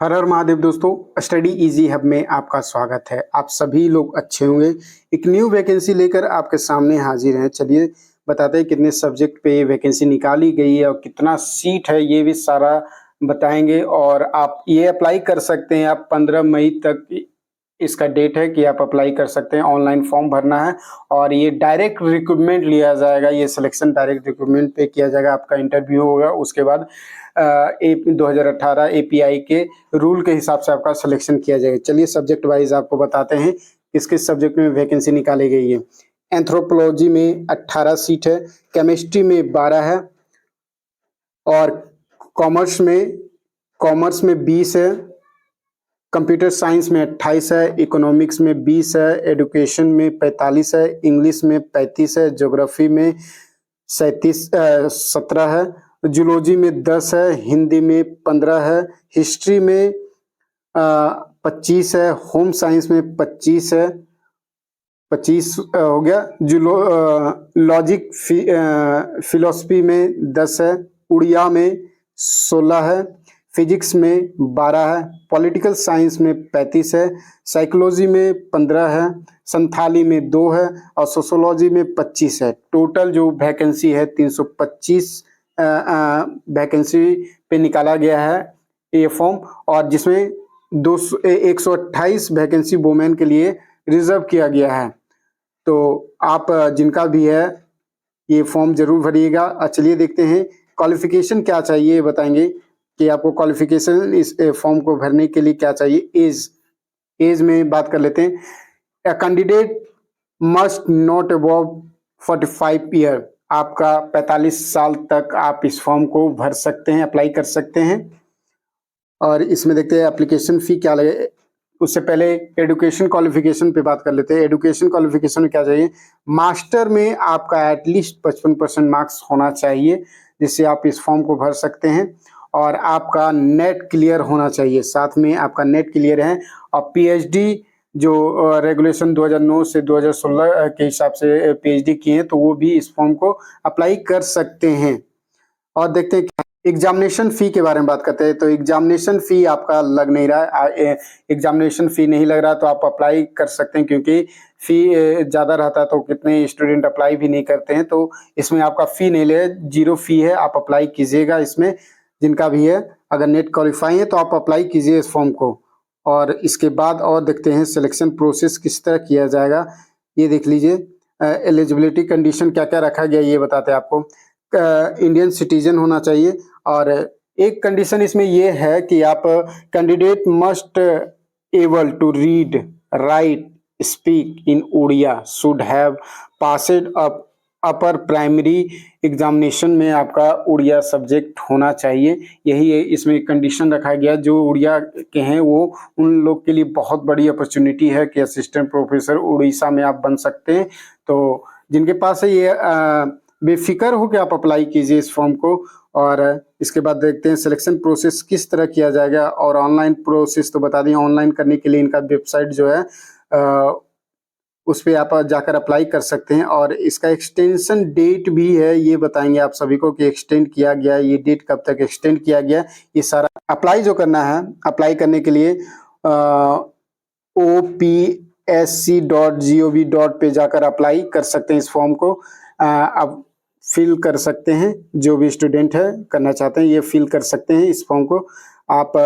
हर हर महादेव दोस्तों, study easy hub में आपका स्वागत है। आप सभी लोग अच्छे होंगे। एक न्यू वैकेंसी लेकर आपके सामने हाजिर हैं। चलिए बताते हैं कितने सब्जेक्ट पे वैकेंसी निकाली गई है और कितना सीट है, ये भी सारा बताएंगे। और आप ये अप्लाई कर सकते हैं। आप 15 मई तक इसका डेट है कि आप अप्लाई कर सकते हैं। ऑनलाइन फॉर्म भरना है और ये डायरेक्ट रिक्रूटमेंट लिया जाएगा। ये सिलेक्शन डायरेक्ट रिक्रूटमेंट पे किया जाएगा। आपका इंटरव्यू होगा, उसके बाद 2018 एपीआई के रूल के हिसाब से आपका सिलेक्शन किया जाएगा। चलिए सब्जेक्ट वाइज आपको बताते हैं किस किस सब्जेक्ट में वैकेंसी निकाली गई है। एंथ्रोपोलॉजी में 18 सीट है, केमिस्ट्री में 12 है और कॉमर्स में 20 है, कंप्यूटर साइंस में 28 है, इकोनॉमिक्स में 20 है, एडुकेशन में 45 है, इंग्लिश में 35 है, ज्योग्राफी में 17 है, जूलॉजी में 10 है, हिंदी में 15 है, हिस्ट्री में 25 है, होम साइंस में 25 है, 25 हो गया। लॉजिक फिलोसफी में 10 है, उड़िया में 16 है, फिजिक्स में 12 है, पॉलिटिकल साइंस में 35 है, साइकोलॉजी में 15 है, संथाली में 2 है और सोशोलॉजी में 25 है। टोटल जो वैकेंसी है 325 वैकेंसी पे निकाला गया है ये फॉर्म, और जिसमें 128 वैकेंसी वुमेन के लिए रिजर्व किया गया है। तो आप जिनका भी है ये फॉर्म जरूर भरिएगा। चलिए देखते हैं क्वालिफिकेशन क्या चाहिए, बताएंगे कि आपको क्वालिफिकेशन इस फॉर्म को भरने के लिए क्या चाहिए। एज में बात कर लेते हैं। A candidate must not above 45 year. आपका 45 साल तक आप इस फॉर्म को भर सकते हैं, अप्लाई कर सकते हैं। और इसमें देखते हैं एप्लीकेशन फी क्या लगे। उससे पहले एजुकेशन क्वालिफिकेशन पे बात कर लेते हैं। एजुकेशन क्वालिफिकेशन में क्या चाहिए, मास्टर में आपका एटलीस्ट 55% मार्क्स होना चाहिए, जिससे आप इस फॉर्म को भर सकते हैं। और आपका नेट क्लियर होना चाहिए, साथ में आपका नेट क्लियर है। और पीएचडी जो रेगुलेशन 2009 से 2016 के हिसाब से पीएचडी किए हैं, तो वो भी इस फॉर्म को अप्लाई कर सकते हैं। और देखते हैं एग्जामिनेशन फी के बारे में बात करते हैं। तो एग्जामिनेशन फी आपका लग नहीं रहा है। एग्जामिनेशन फी नहीं लग रहा तो आप अप्लाई कर सकते हैं, क्योंकि फी ज़्यादा रहता है तो कितने स्टूडेंट अप्लाई भी नहीं करते हैं। तो इसमें आपका फी नहीं ले, 0 फी है। आप अप्लाई कीजिएगा इसमें, जिनका भी है। अगर नेट क्वालिफाई है तो आप अप्लाई कीजिए इस फॉर्म को। और इसके बाद और देखते हैं सिलेक्शन प्रोसेस किस तरह किया जाएगा, ये देख लीजिए। एलिजिबिलिटी कंडीशन क्या क्या रखा गया ये बताते हैं आपको। इंडियन सिटीजन होना चाहिए। और एक कंडीशन इसमें ये है कि आप candidate must able to read, write, speak in Odia, should have passed upper primary examination में आपका उड़िया सब्जेक्ट होना चाहिए। यही है इसमें कंडीशन रखा गया। जो उड़िया के हैं वो उन लोग के लिए बहुत बड़ी अपॉर्चुनिटी है कि असिस्टेंट प्रोफेसर उड़ीसा में आप बन सकते हैं। तो जिनके पास है ये बेफिक्र हो कि आप अप्लाई कीजिए इस फॉर्म को। और इसके बाद देखते हैं सिलेक्शन प्रोसेस किस तरह किया जाएगा। और ऑनलाइन प्रोसेस तो बता दें, ऑनलाइन करने के लिए इनका वेबसाइट जो है उस पर आप जाकर अप्लाई कर सकते हैं। और इसका एक्सटेंशन डेट भी है, ये बताएंगे आप सभी को कि एक्सटेंड किया गया, ये डेट कब तक एक्सटेंड किया गया। ये सारा अप्लाई जो करना है, अप्लाई करने के लिए opsc.gov. पे जाकर अप्लाई कर सकते हैं इस फॉर्म को। अब फिल कर सकते हैं, जो भी स्टूडेंट है करना चाहते हैं ये फिल कर सकते हैं इस फॉर्म को आप।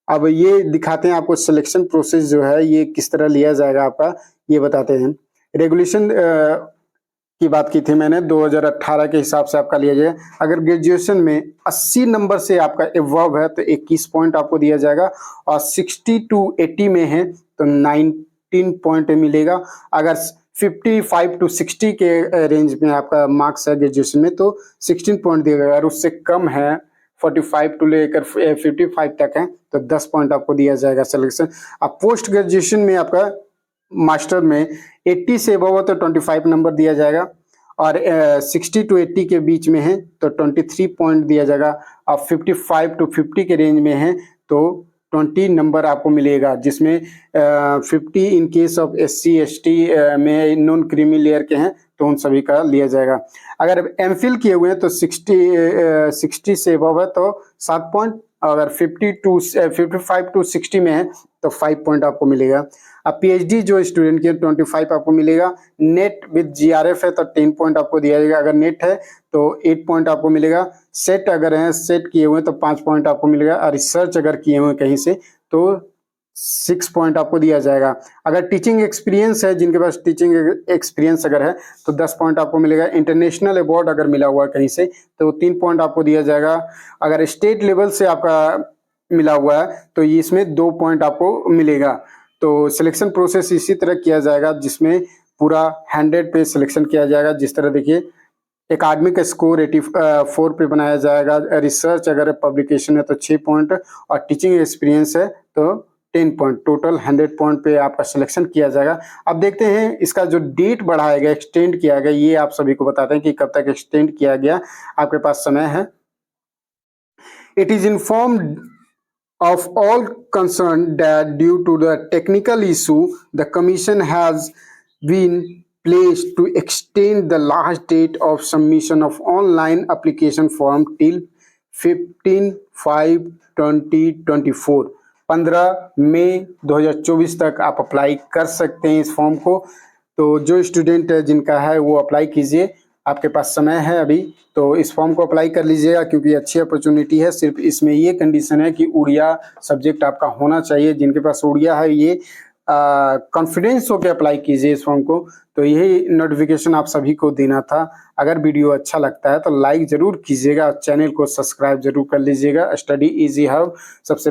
अब ये दिखाते हैं आपको सिलेक्शन प्रोसेस जो है ये किस तरह लिया जाएगा आपका, ये बताते हैं। रेगुलेशन की बात की थी मैंने, 2018 के हिसाब से आपका लिया जाए। अगर ग्रेजुएशन में 80 नंबर से आपका एबव है तो 21 पॉइंट आपको दिया जाएगा। और 60 to 80 में है तो 19 पॉइंट मिलेगा। अगर 55 to 60 के रेंज में आपका मार्क्स है ग्रेजुएशन में तो 16 पॉइंट दिया जाएगा। अगर उससे कम है 45 टू लेकर 55 तक है तो 10 पॉइंट आपको दिया जाएगा सिलेक्शन। अब पोस्ट ग्रेजुएशन में आपका मास्टर में 80 से अबव तो 25 नंबर दिया जाएगा। और 60 to 80 के बीच में है तो 23 पॉइंट दिया जाएगा। और 55 to 50 के रेंज में है तो 20 नंबर आपको मिलेगा, जिसमें 50 in case of SC ST में नॉन क्रीमी लेयर के हैं तो उन सभी का लिया जाएगा। अगर एमफिल किए हुए हैं तो 60 से अबव है तो 7 पॉइंट, अगर 55 टू 60 में है तो 5 पॉइंट आपको मिलेगा। अब पीएचडी जो स्टूडेंट की 25 आपको मिलेगा। नेट विद जीआरएफ है तो 10 पॉइंट आपको दिया जाएगा। अगर नेट है तो 8 पॉइंट आपको मिलेगा। सेट अगर है, सेट किए हुए तो 5 पॉइंट आपको मिलेगा। और रिसर्च अगर किए हुए कहीं से तो 6 पॉइंट आपको दिया जाएगा। अगर टीचिंग एक्सपीरियंस है, जिनके पास टीचिंग एक्सपीरियंस अगर है तो 10 पॉइंट आपको मिलेगा। इंटरनेशनल अवार्ड अगर मिला हुआ है कहीं से तो 3 पॉइंट आपको दिया जाएगा। अगर स्टेट लेवल से आपका मिला हुआ है तो इसमें 2 पॉइंट आपको मिलेगा। तो सिलेक्शन प्रोसेस इसी तरह किया जाएगा जिसमें पूरा 100 पे सिलेक्शन किया जाएगा। जिस तरह देखिए, एकेडमिक स्कोर 84 पे बनाया जाएगा। रिसर्च अगर पब्लिकेशन है तो 6 पॉइंट और टीचिंग एक्सपीरियंस है तो 10 पॉइंट। टोटल 100 पॉइंट पे आपका सिलेक्शन किया जाएगा। अब देखते हैं इसका जो डेट बढ़ाया गया, एक्सटेंड किया गया, ये आप सभी को बताते हैं कि कब तक एक्सटेंड किया गया। आपके पास समय है। It is informed of all concerned that due to the technical issue, the commission has been placed to extend the last date of submission of online application form till 15/5/2024। 15 मई 2024 तक आप अप्लाई कर सकते हैं इस फॉर्म को। तो जो student जिनका है वो अप्लाई कीजिए, आपके पास समय है अभी, तो इस फॉर्म को अप्लाई कर लीजिएगा क्योंकि अच्छी अपॉर्चुनिटी है। सिर्फ इसमें ये कंडीशन है कि उड़िया सब्जेक्ट आपका होना चाहिए। जिनके पास उड़िया है ये कॉन्फिडेंस होकर अप्लाई कीजिए इस फॉर्म को। तो यही नोटिफिकेशन आप सभी को देना था। अगर वीडियो अच्छा लगता है तो लाइक ज़रूर कीजिएगा, चैनल को सब्सक्राइब जरूर कर लीजिएगा। स्टडी इजी हब सबसे